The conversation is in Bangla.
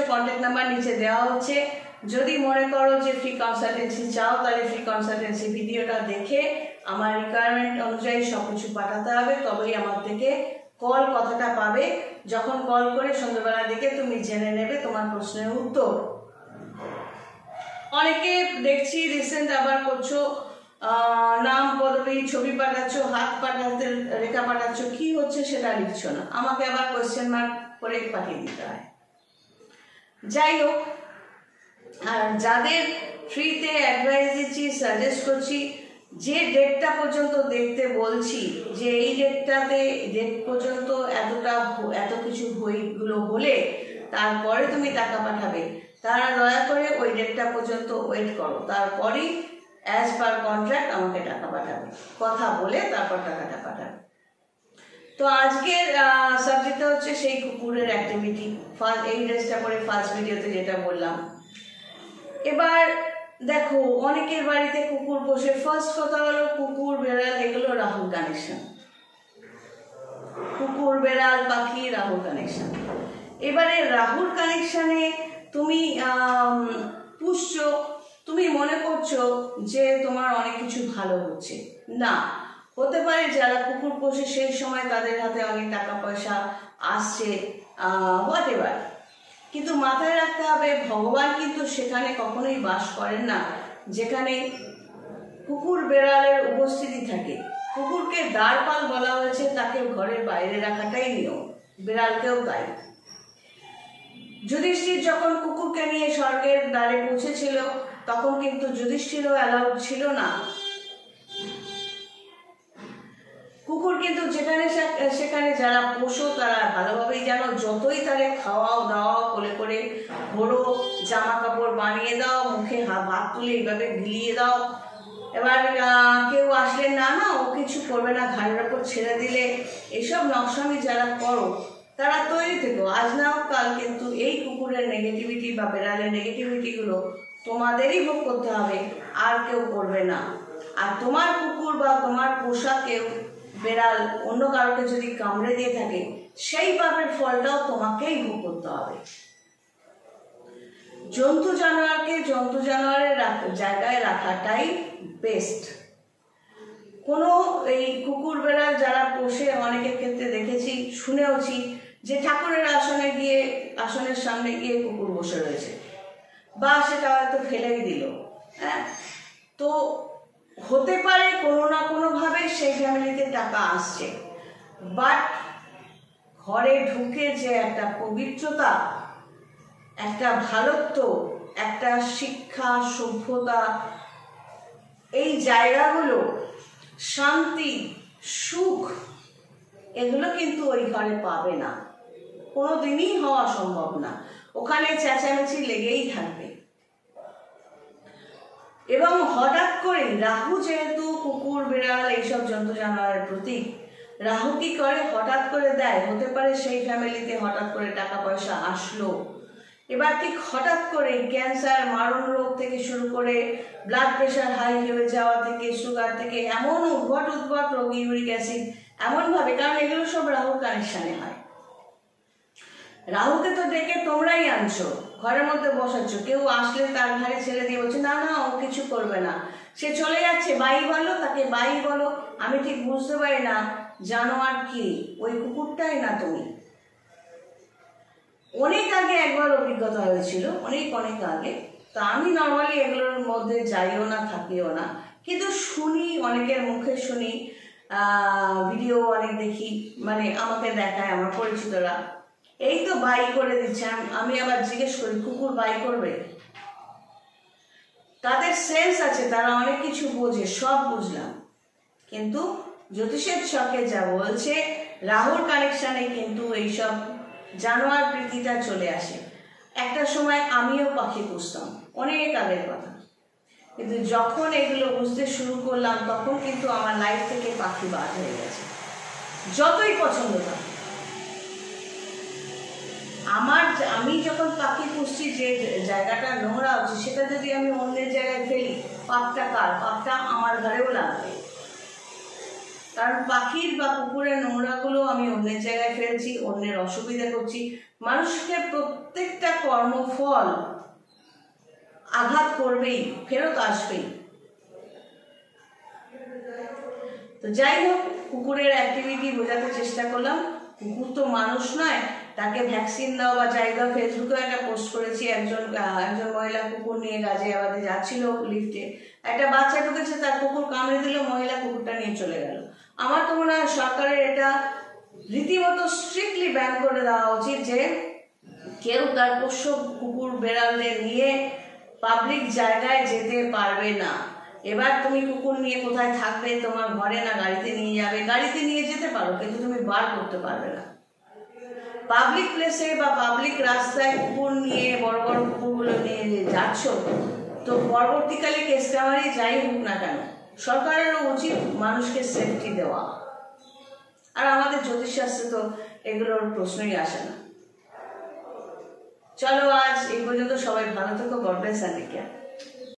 কন্ট্যাক্ট নাম্বার নিচে দেওয়া হচ্ছে। যদি মনে করো যে ফ্রি কনসালটেন্সি চাও, তাহলে ফ্রি কনসালটেন্সি ভিডিওটা দেখে আমার রিকোয়ারমেন্ট অনুযায়ী সব কিছু পাঠাতে হবে, তবেই আমার থেকে কল কথাটা পাবে। যখন কল করে সন্ধ্যাবেলার দিকে তুমি জেনে নেবে তোমার প্রশ্নের উত্তর। অনেকে দেখছি রিসেন্ট আবার করছো, নাম পদবী ছবি পাঠাচ্ছ, হাত পাঠাতে রেখা পাঠাচ্ছ, কি হচ্ছে সেটা লিখছো না, আমাকে আবার কোয়েশ্চেন মার্ক করে পাঠিয়ে দিতে হয়। যাই হোক, আর যাদের ফ্রিতে অ্যাডভাইস দিচ্ছি, সাজেস্ট করছি, যে ডেটটা পর্যন্ত দেখতে বলছি, যে এই ডেট পর্যন্ত এত কিছু বইগুলো হলে তারপরে তুমি টাকা পাঠাবে, তারা দয়া করে ওই ডেটটা পর্যন্ত ওয়েট করো, তারপরেই অ্যাজ পার কন্ট্রাক্ট আমাকে টাকা পাঠাবে, কথা বলে তারপর টাকাটা পাঠাবে। তো আজকের সাবজেক্টটা হচ্ছে সেই কুকুরের অ্যাক্টিভিটি, এই ড্রেসটা পরে ফার্স্ট ভিডিওতে যেটা বললাম। এবার দেখো, অনেকের বাড়িতে কুকুর বসে, ফার্স্ট কথা হলো কুকুর বেড়াল এগুলো রাহুল কানেকশন, কুকুর বেড়াল পাখি রাহুল কানেকশন। এবারে রাহুল কানেকশনে তুমি পুষছো, তুমি মনে করছো যে তোমার অনেক কিছু ভালো হচ্ছে, না, হতে পারে যারা কুকুর পোষে সেই সময় তাদের হাতে অনেক টাকা পয়সা আসছে, হোয়াট এভার, কিন্তু মাথায় রাখতে হবে ভগবান কিন্তু সেখানে কখনোই বাস করেন না যেখানে কুকুর বেড়ালের উপস্থিতি থাকে। কুকুরকে দ্বারপাল বলা হয়েছে, তাকে ঘরের বাইরে রাখাটাই নিয়ম, বিড়ালকেও তাই। যুধিষ্ঠির যখন কুকুরকে নিয়ে স্বর্গের দ্বারে পৌঁছেছিল তখন কিন্তু যুধিষ্ঠিরও অ্যালাউড ছিল না। কুকুর কিন্তু সেখানে যারা পোষো তারা ভালোভাবেই জানো, যতই তারে খাওয়াও দাওয়াও কোলে করে ঘোরো, জামা কাপড় বানিয়ে দাও, মুখে ভাত তুলে এইভাবে গিলিয়ে দাও, এবার কেউ আসলে না ও কিছু করবে না, ঘাড়ের ওপর ছেড়ে দিলে, এসব নকশামি যারা করো তারা তৈরি থেকো, আজ না হোক কাল কিন্তু এই কুকুরের নেগেটিভিটি বা বেড়ালের নেগেটিভিটিগুলো তোমাদেরই ভোগ করতে হবে, আর কেউ করবে না। আর তোমার কুকুর বা তোমার পোষা কেউ বেড়াল অন্য কারোকে যদি কামড়ে দিয়ে থাকে, সেই পাপের ফলটাও তোমাকেই ভোগ করতে হবে। জন্তু জানোয়ারের জায়গায় রাখাটাই বেস্ট। কোনো এই কুকুর বেড়াল যারা পোষে অনেকের ক্ষেত্রে দেখেছি, শুনেওছি যে ঠাকুরের আসনের সামনে গিয়ে কুকুর বসে রয়েছে, বা সেটা হয়তো ফেলেই দিল। হ্যাঁ, তো হতে পারে কোনো না কোনোভাবে সেই ফ্যামিলিতে টাকা আসছে, বাট ঘরে ঢুকে যে একটা পবিত্রতা, একটা ভালোত্ব, একটা শিক্ষা, সভ্যতা, এই জায়গাগুলো, শান্তি, সুখ, এগুলো কিন্তু ওই ঘরে পাবে না, কোনোদিনই হওয়া সম্ভব না। ওখানে চেঁচামেচি লেগেই থাকবে। এবং হঠাৎ করে রাহু যেহেতু কুকুর বেড়াল এইসব জন্তু জানোয়ারের প্রতীক, রাহু কি করে, হঠাৎ করে দেয়। হতে পারে সেই ফ্যামিলিতে হঠাৎ করে টাকা পয়সা আসলো, এবার ঠিক হঠাৎ করে ক্যান্সার, মারণ রোগ থেকে শুরু করে ব্লাড প্রেশার হাই হয়ে যাওয়া থেকে, সুগার থেকে, এমন উদ্ভট রোগ, ইউরিক অ্যাসিড, এমনভাবে, কারণ এগুলো সব রাহুর কানেকশানে হয়। রাহুকে তো ডেকে তোমরাই আনছো, ঘরের মধ্যে বসাচ্ছ, কেউ আসলে তার ঘাড়ে ছেড়ে দিয়ে বলছে না ও কিছু করবে না, সে চলে যাচ্ছে, বাই বলো তাকে, বাই বলো, আমি ঠিক বুঝতে পারি না জানোয়ার কি, ওই কুকুরটাই না তুমি। অনেক আগে একবার অভিজ্ঞতা হয়েছিল, অনেক আগে, তা আমি নর্মালি এগুলোর মধ্যে যাইও না, থাকিও না, কিন্তু শুনি, অনেকের মুখে শুনি, ভিডিও অনেক দেখি, মানে আমাকে দেখায় আমার পরিচিতরা, এই তো বাই করে দিচ্ছে। আমি আবার জিজ্ঞেস করি, কুকুর বাই করবে? তাদের সেন্স আছে, তারা অনেক কিছু বোঝে, সব বুঝলাম, কিন্তু জ্যোতিষের ছকে যা বলছে, রাহুর কানেকশানে কিন্তু এইসব জানোয়ার প্রীতিটা চলে আসে। একটা সময় আমিও পাখি পুষতাম, অনেক আগের কথা, কিন্তু যখন এগুলো বুঝতে শুরু করলাম তখন কিন্তু আমার লাইফ থেকে পাখি বাদ হয়ে গেছে। যতই পছন্দ না, আমি যখন পাখি পুষছি, যে জায়গাটা নোংরা হচ্ছে সেটা যদি আমি অন্যের জায়গায় ফেলি, পাপটা কার? পাপটা আমার ঘরেও লাগবে, কারণ পাখির বা কুকুরের নোংরাগুলো আমি অন্যের জায়গায় ফেলছি, অন্যের অসুবিধা করছি। মানুষকে প্রত্যেকটা কর্মফল আঘাত করবেই, ফেরত আসবেই। তো যাই হোক, কুকুরের অ্যাক্টিভিটি বোঝাতে চেষ্টা করলাম। কুকুর তো মানুষ নয়, তাকে ভ্যাকসিন দাও বা যাই দাও। ফেসবুকে একটা পোস্ট করেছি, একজন মহিলা কুকুর নিয়ে গাজিয়াবাদে যাচ্ছিল লিফটে, একটা বাচ্চা ঢুকেছে, তার কুকুর কামড়ে দিল, মহিলা কুকুরটা নিয়ে চলে গেল। আমার তো মনে হয় সরকারের এটা রীতিমতো স্ট্রিক্টলি ব্যান করে দেওয়া উচিত যে কেউ তার পোষ্য কুকুর বেড়ালদের নিয়ে পাবলিক জায়গায় যেতে পারবে না। এবার তুমি কুকুর নিয়ে কোথায় থাকবে, তোমার ঘরে না গাড়িতে নিয়ে যাবে, গাড়িতে নিয়ে যেতে পারো কিন্তু তুমি বার করতে পারবে না। পাবলিক প্লেসে বা পাবলিক রাস্তায় কুকুর নিয়ে, বড় বড় কুকুরগুলো নিয়ে যাচ্ছ, তো পরবর্তীকালে কেস কামারি যাই হোক না কেন, সরকারেরও উচিত মানুষকে সেফটি দেওয়া। আর আমাদের জ্যোতিষশাস্ত্রে তো এগুলোর প্রশ্নই আসে না। চলো আজ এই পর্যন্ত, সবাই ভালো থেকো, God bless and take care.